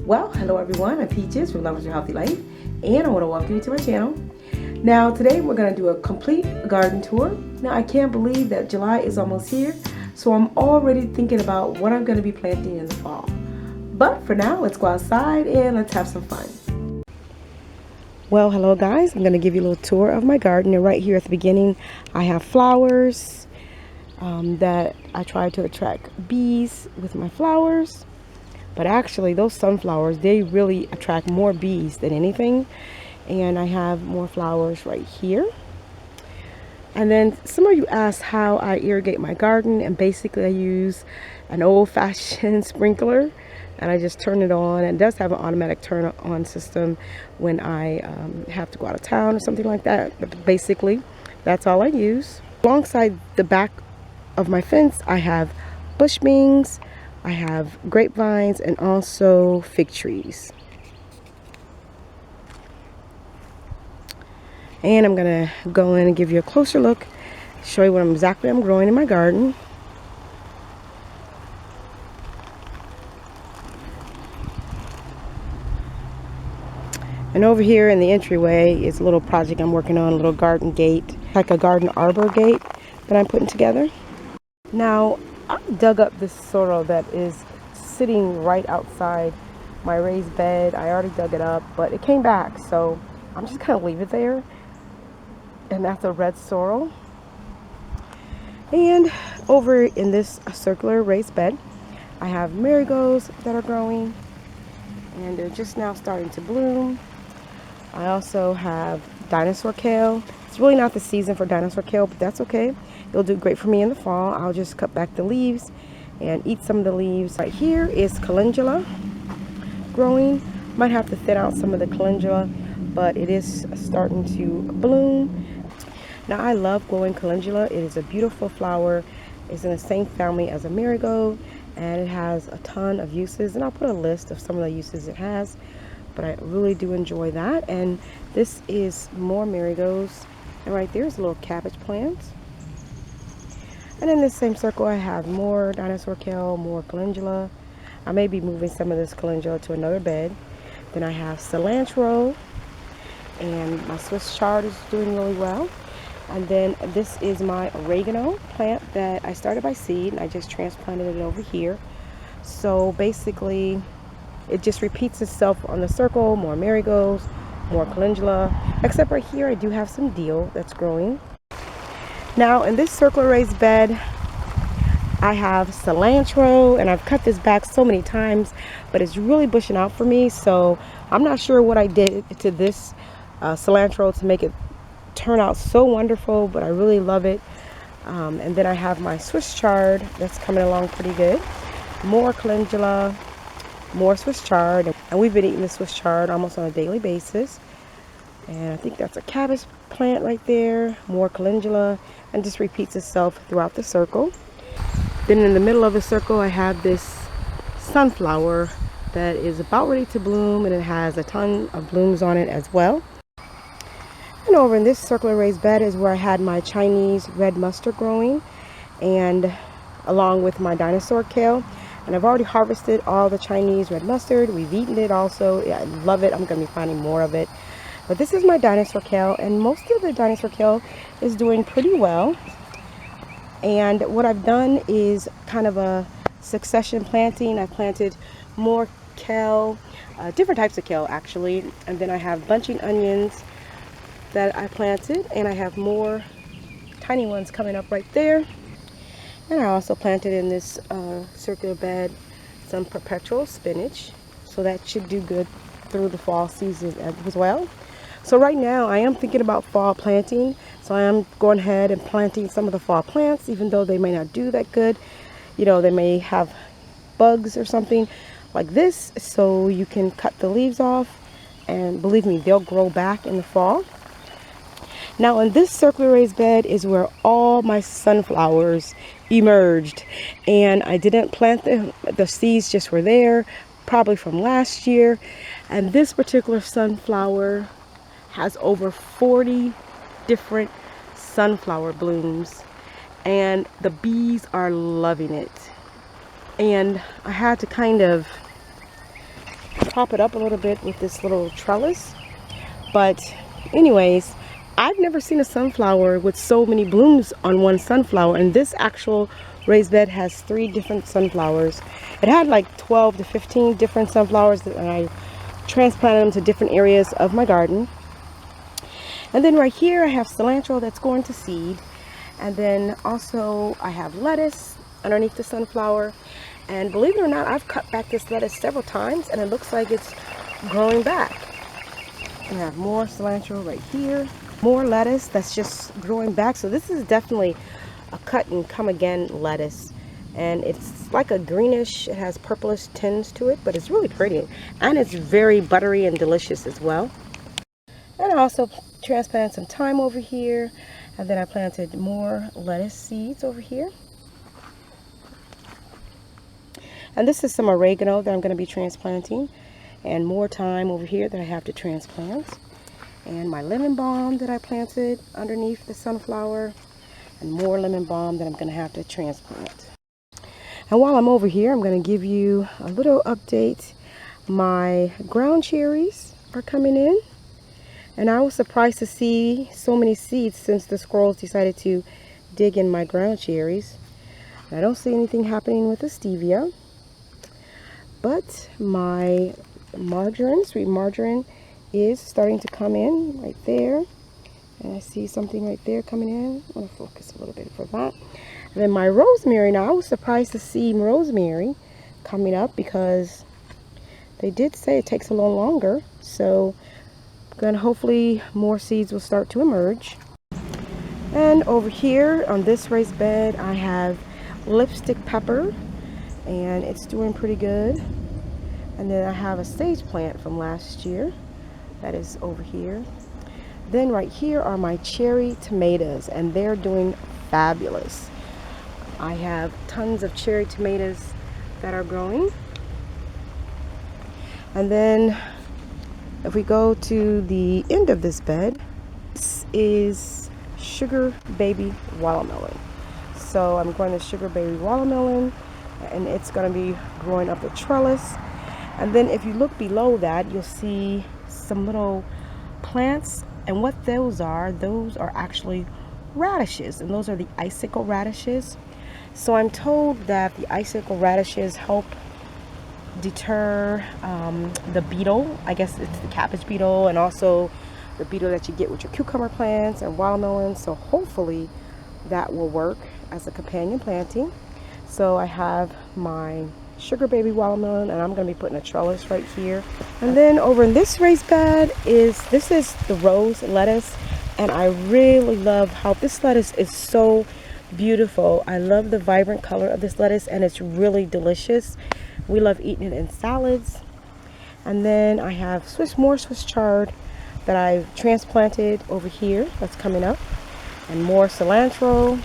Well, hello everyone, I'm Peaches from Love Your Healthy Life, and I want to welcome you to my channel. Now today we're going to do a complete garden tour. Now I can't believe that July is almost here, so I'm already thinking about what I'm going to be planting in the fall. But for now, let's go outside and let's have some fun. Well, hello guys, I'm going to give you a little tour of my garden, and right here at the beginning I have flowers that I try to attract bees with my flowers. But actually those sunflowers, they really attract more bees than anything. And I have more flowers right here. And then some of you asked how I irrigate my garden, and basically I use an old-fashioned sprinkler and I just turn it on. And it does have an automatic turn on system when I have to go out of town or something like that. But basically that's all I use. Alongside the back of my fence I have bush beans, I have grapevines, and also fig trees. And I'm gonna go in and give you a closer look, show you what exactly I'm growing in my garden. And over here in the entryway is a little project I'm working on, a little garden gate, like a garden arbor gate that I'm putting together. Now, I dug up this sorrel that is sitting right outside my raised bed. I already dug it up, but it came back, so I'm just gonna leave it there. And that's a red sorrel. And over in this circular raised bed, I have marigolds that are growing, and they're just now starting to bloom. I also have dinosaur kale. It's really not the season for dinosaur kale, but that's okay. It'll do great for me in the fall. I'll just cut back the leaves and eat some of the leaves. Right here is calendula growing. Might have to thin out some of the calendula, but it is starting to bloom. Now I love growing calendula. It is a beautiful flower. It's in the same family as a marigold, and it has a ton of uses, and I'll put a list of some of the uses it has, but I really do enjoy that. And this is more marigolds, and right there is a little cabbage plant. And in this same circle I have more dinosaur kale, more calendula. I may be moving some of this calendula to another bed. Then I have cilantro, and my Swiss chard is doing really well. And then this is my oregano plant that I started by seed, and I just transplanted it over here. So basically it just repeats itself on the circle. More marigolds, more calendula, except right here I do have some dill that's growing. Now in this circular raised bed I have cilantro, and I've cut this back so many times, but it's really bushing out for me, so I'm not sure what I did to this cilantro to make it turn out so wonderful, but I really love it. And then I have my Swiss chard that's coming along pretty good. More calendula, more Swiss chard, and we've been eating the Swiss chard almost on a daily basis. And I think that's a cabbage plant right there. More calendula, and just repeats itself throughout the circle. Then in the middle of the circle I have this sunflower that is about ready to bloom, and it has a ton of blooms on it as well. And over in this circular raised bed is where I had my Chinese red mustard growing, and along with my dinosaur kale. And I've already harvested all the Chinese red mustard. We've eaten it also. Yeah, I love it. I'm going to be finding more of it. But this is my dinosaur kale, and most of the dinosaur kale is doing pretty well. And what I've done is kind of a succession planting. I've planted more kale, different types of kale actually. And then I have bunching onions that I planted, and I have more tiny ones coming up right there. And I also planted in this circular bed some perpetual spinach, so that should do good through the fall season as well. So right now I am thinking about fall planting, so I am going ahead and planting some of the fall plants, even though they may not do that good. You know, they may have bugs or something like this, so you can cut the leaves off, and believe me, they'll grow back in the fall. Now in this circular raised bed is where all my sunflowers emerged, and I didn't plant them. The seeds just were there, probably from last year. And this particular sunflower has over 40 different sunflower blooms, and the bees are loving it. And I had to kind of prop it up a little bit with this little trellis. But anyways, I've never seen a sunflower with so many blooms on one sunflower, and this actual raised bed has 3 different sunflowers. It had like 12 to 15 different sunflowers, and I transplanted them to different areas of my garden. And then right here I have cilantro that's going to seed, and then also I have lettuce underneath the sunflower. And believe it or not, I've cut back this lettuce several times and it looks like it's growing back. I have more cilantro right here, more lettuce that's just growing back. So this is definitely a cut and come again lettuce, and it's like a greenish, it has purplish tints to it, but it's really pretty and it's very buttery and delicious as well. And I also transplanted some thyme over here, and then I planted more lettuce seeds over here. And this is some oregano that I'm going to be transplanting, and more thyme over here that I have to transplant, and my lemon balm that I planted underneath the sunflower, and more lemon balm that I'm going to have to transplant. And while I'm over here, I'm going to give you a little update. My ground cherries are coming in, and I was surprised to see so many seeds since the squirrels decided to dig in my ground cherries. I don't see anything happening with the stevia, but my marjoram, sweet marjoram, is starting to come in right there. And I see something right there coming in. I'm going to focus a little bit for that. And then my rosemary, now I was surprised to see rosemary coming up because they did say it takes a little longer. So then hopefully more seeds will start to emerge. And over here on this raised bed I have lipstick pepper, and it's doing pretty good. And then I have a sage plant from last year that is over here. Then right here are my cherry tomatoes, and they're doing fabulous. I have tons of cherry tomatoes that are growing. And then if we go to the end of this bed, this is sugar baby watermelon. So I'm growing the sugar baby watermelon, and it's going to be growing up the trellis. And then if you look below that, you'll see some little plants, and what those are actually radishes, and those are the icicle radishes. So I'm told that the icicle radishes help deter the beetle. I guess it's the cabbage beetle, and also the beetle that you get with your cucumber plants and watermelons. So hopefully that will work as a companion planting. So I have my sugar baby watermelon, and I'm going to be putting a trellis right here. And then over in this raised bed is the rose lettuce, and I really love how this lettuce is so beautiful. I love the vibrant color of this lettuce, and it's really delicious. We love eating it in salads. And then I have more Swiss chard that I've transplanted over here that's coming up, and more cilantro.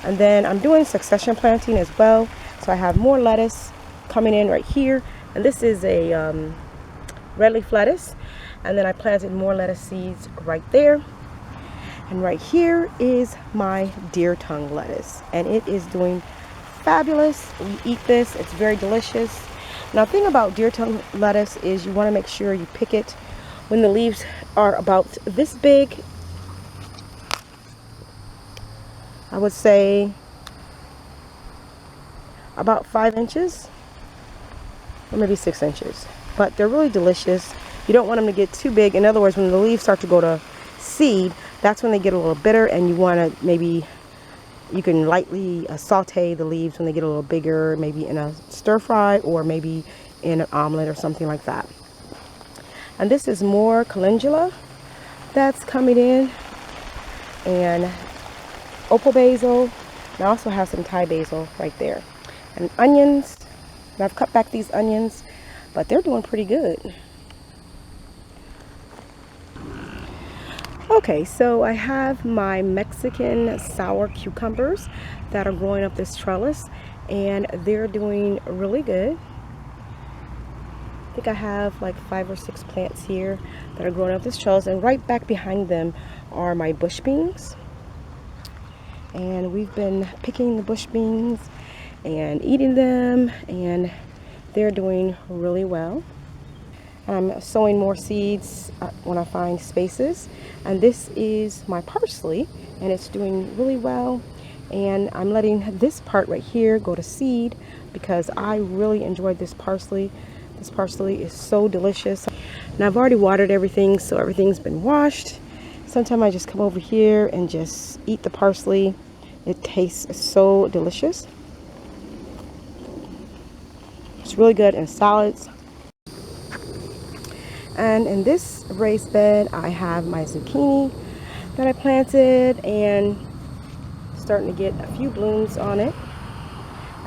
And then I'm doing succession planting as well. So I have more lettuce coming in right here, and this is a red leaf lettuce. And then I planted more lettuce seeds right there. And right here is my deer tongue lettuce, and it is doing fabulous. We eat this, it's very delicious. Now the thing about deer tongue lettuce is you want to make sure you pick it when the leaves are about this big. I would say about 5 inches, or maybe 6 inches, but they're really delicious. You don't want them to get too big. In other words, when the leaves start to go to seed, that's when they get a little bitter, and you want to you can lightly saute the leaves when they get a little bigger, maybe in a stir fry or maybe in an omelet or something like that. And this is more calendula that's coming in, and opal basil, and I also have some Thai basil right there. And onions, and I've cut back these onions, but they're doing pretty good. Okay, so I have my Mexican sour cucumbers that are growing up this trellis, and they're doing really good. I think I have like 5 or 6 plants here that are growing up this trellis, and right back behind them are my bush beans. And we've been picking the bush beans and eating them, and they're doing really well. I'm sowing more seeds when I find spaces. And this is my parsley, and it's doing really well. And I'm letting this part right here go to seed because I really enjoyed this parsley. This parsley is so delicious. And I've already watered everything, so everything's been washed. Sometimes I just come over here and just eat the parsley. It tastes so delicious. It's really good in salads. And in this raised bed, I have my zucchini that I planted and starting to get a few blooms on it.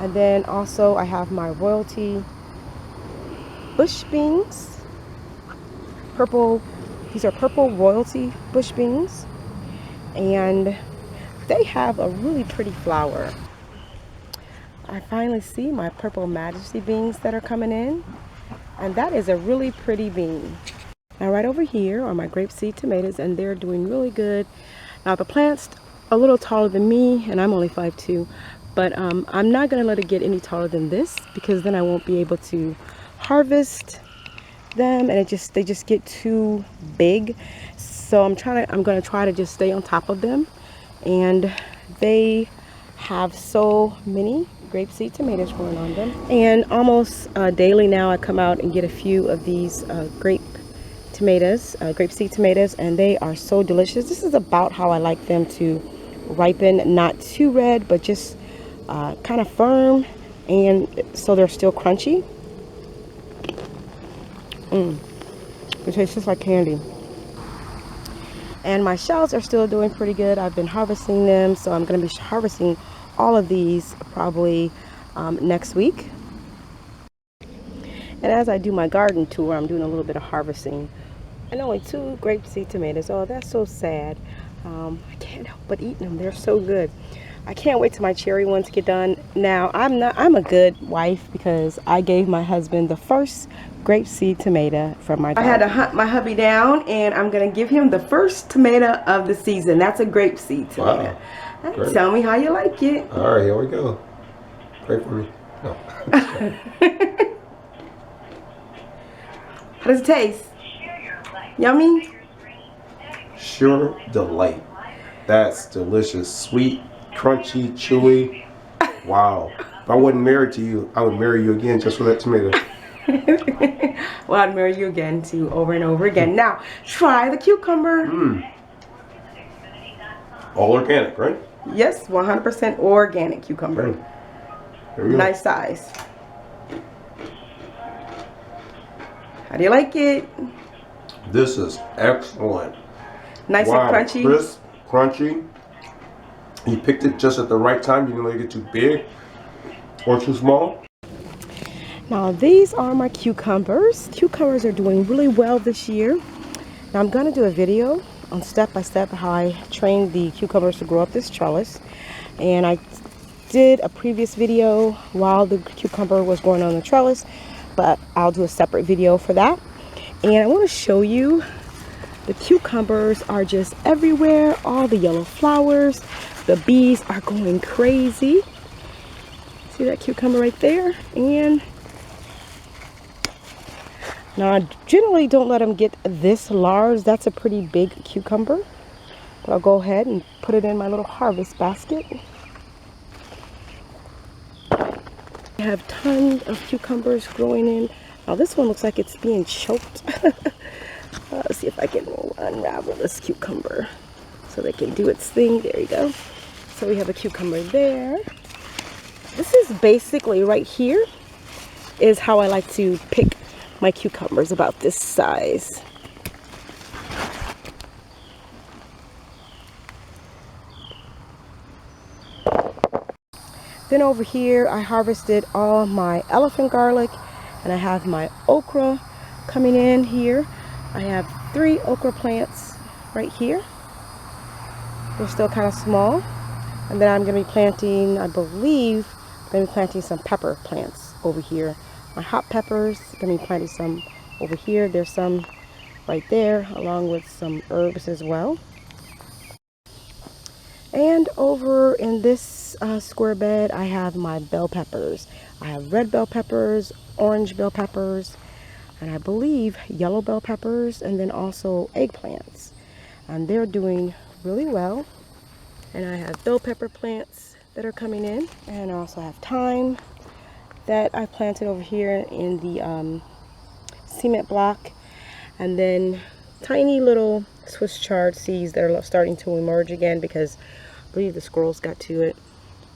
And then also I have my royalty bush beans. These are purple royalty bush beans. And they have a really pretty flower. I finally see my purple majesty beans that are coming in. And that is a really pretty bean. Now right over here are my grapeseed tomatoes, and they're doing really good. Now the plant's a little taller than me, and I'm only 5'2", but I'm not gonna let it get any taller than this because then I won't be able to harvest them, and they just get too big. So I'm gonna try to just stay on top of them, and they have so many grapeseed tomatoes growing on them. And almost daily now I come out and get a few of these grapeseed tomatoes, and they are so delicious. This is about how I like them to ripen, not too red, but just kind of firm, and so they're still crunchy. It tastes just like candy. And my shells are still doing pretty good. I've been harvesting them, so I'm going to be harvesting all of these probably next week. And as I do my garden tour, I'm doing a little bit of harvesting. And only 2 grapeseed tomatoes. Oh, that's so sad. I can't help but eating them. They're so good. I can't wait till my cherry ones get done. Now, I'm a good wife because I gave my husband the first grapeseed tomato from my garden. I had to hunt my hubby down, and I'm going to give him the first tomato of the season. That's a grapeseed tomato. Wow. Tell me how you like it. All right, here we go. Pray for me. No. How does it taste? Yummy? Sure delight. That's delicious. Sweet, crunchy, chewy. Wow. If I wasn't married to you, I would marry you again just for that tomato. Well, I'd marry you again too, over and over again. Now, try the cucumber. All organic, right? Yes, 100% organic cucumber. Nice size. How do you like it? This is excellent. Nice and crunchy. Crisp, crunchy. You picked it just at the right time. You didn't let it get too big or too small. Now these are my cucumbers. Cucumbers are doing really well this year. Now I'm going to do a video on step-by-step how I trained the cucumbers to grow up this trellis. And I did a previous video while the cucumber was growing on the trellis, but I'll do a separate video for that. And I want to show you the cucumbers are just everywhere. All the yellow flowers. The bees are going crazy. See that cucumber right there? And now I generally don't let them get this large. That's a pretty big cucumber. But I'll go ahead and put it in my little harvest basket. I have tons of cucumbers growing in. Now this one looks like it's being choked. Let's see if I can unravel this cucumber so they can do its thing. There you go. So we have a cucumber there. This is basically right here is how I like to pick my cucumbers, about this size. Then over here I harvested all my elephant garlic, and I have my okra coming in here. I have 3 okra plants right here. They're still kind of small. And then I'm going to be planting, I believe, I'm going to be planting some pepper plants over here. My hot peppers, I'm going to be planting some over here. There's some right there, along with some herbs as well. And over in this square bed, I have my bell peppers. I have red bell peppers, orange bell peppers. and I believe yellow bell peppers, and then also eggplants. And they're doing really well. And I have bell pepper plants that are coming in, and I also have thyme that I planted over here in the cement block, and then tiny little Swiss chard seeds that are starting to emerge again because I believe the squirrels got to it,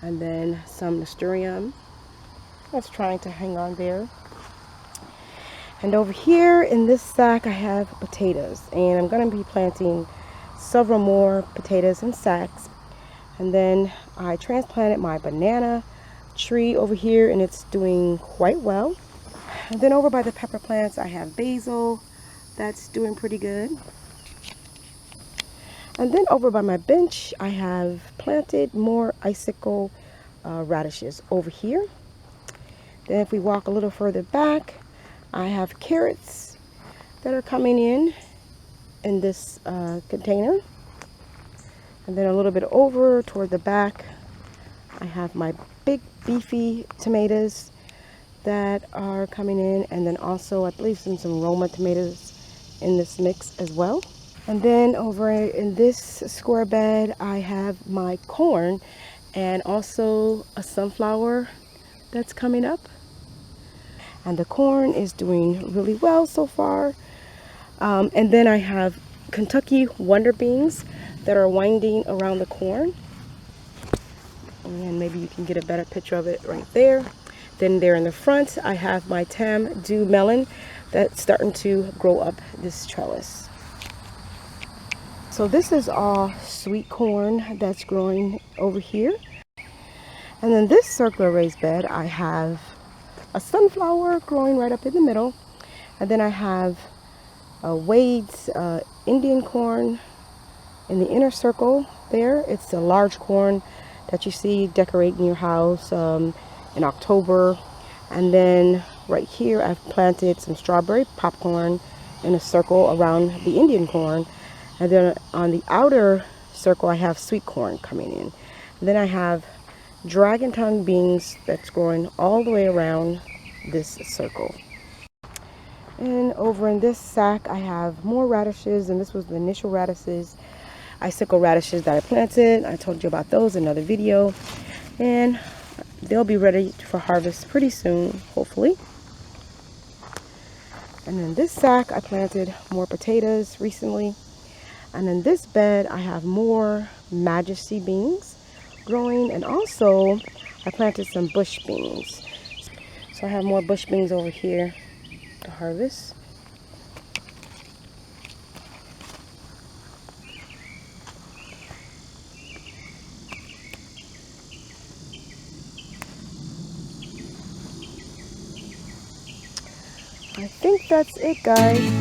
and then some nasturtium that's trying to hang on there. And over here in this sack I have potatoes, and I'm going to be planting several more potatoes in sacks. And then I transplanted my banana tree over here, and it's doing quite well. And then over by the pepper plants I have basil that's doing pretty good. And then over by my bench I have planted more icicle radishes over here. Then if we walk a little further back, I have carrots that are coming in this container. And then a little bit over toward the back, I have my big beefy tomatoes that are coming in, and then also I believe some Roma tomatoes in this mix as well. And then over in this square bed I have my corn and also a sunflower that's coming up. And the corn is doing really well so far. And then I have Kentucky Wonder Beans that are winding around the corn. And maybe you can get a better picture of it right there. Then there in the front, I have my Tam Dew melon that's starting to grow up this trellis. So this is all sweet corn that's growing over here. And then this circular raised bed, I have a sunflower growing right up in the middle. And then I have Wade's Indian corn in the inner circle there. It's a large corn that you see decorating your house in October. And then right here I've planted some strawberry popcorn in a circle around the Indian corn. And then on the outer circle I have sweet corn coming in. And then I have dragon tongue beans that's growing all the way around this circle. And over in this sack I have more radishes, and this was the initial radishes, icicle radishes that I planted. I told you about those in another video, and they'll be ready for harvest pretty soon, hopefully. And in this sack I planted more potatoes recently, and in this bed I have more Majesty beans growing, and also I planted some bush beans. So I have more bush beans over here to harvest. I think that's it, guys.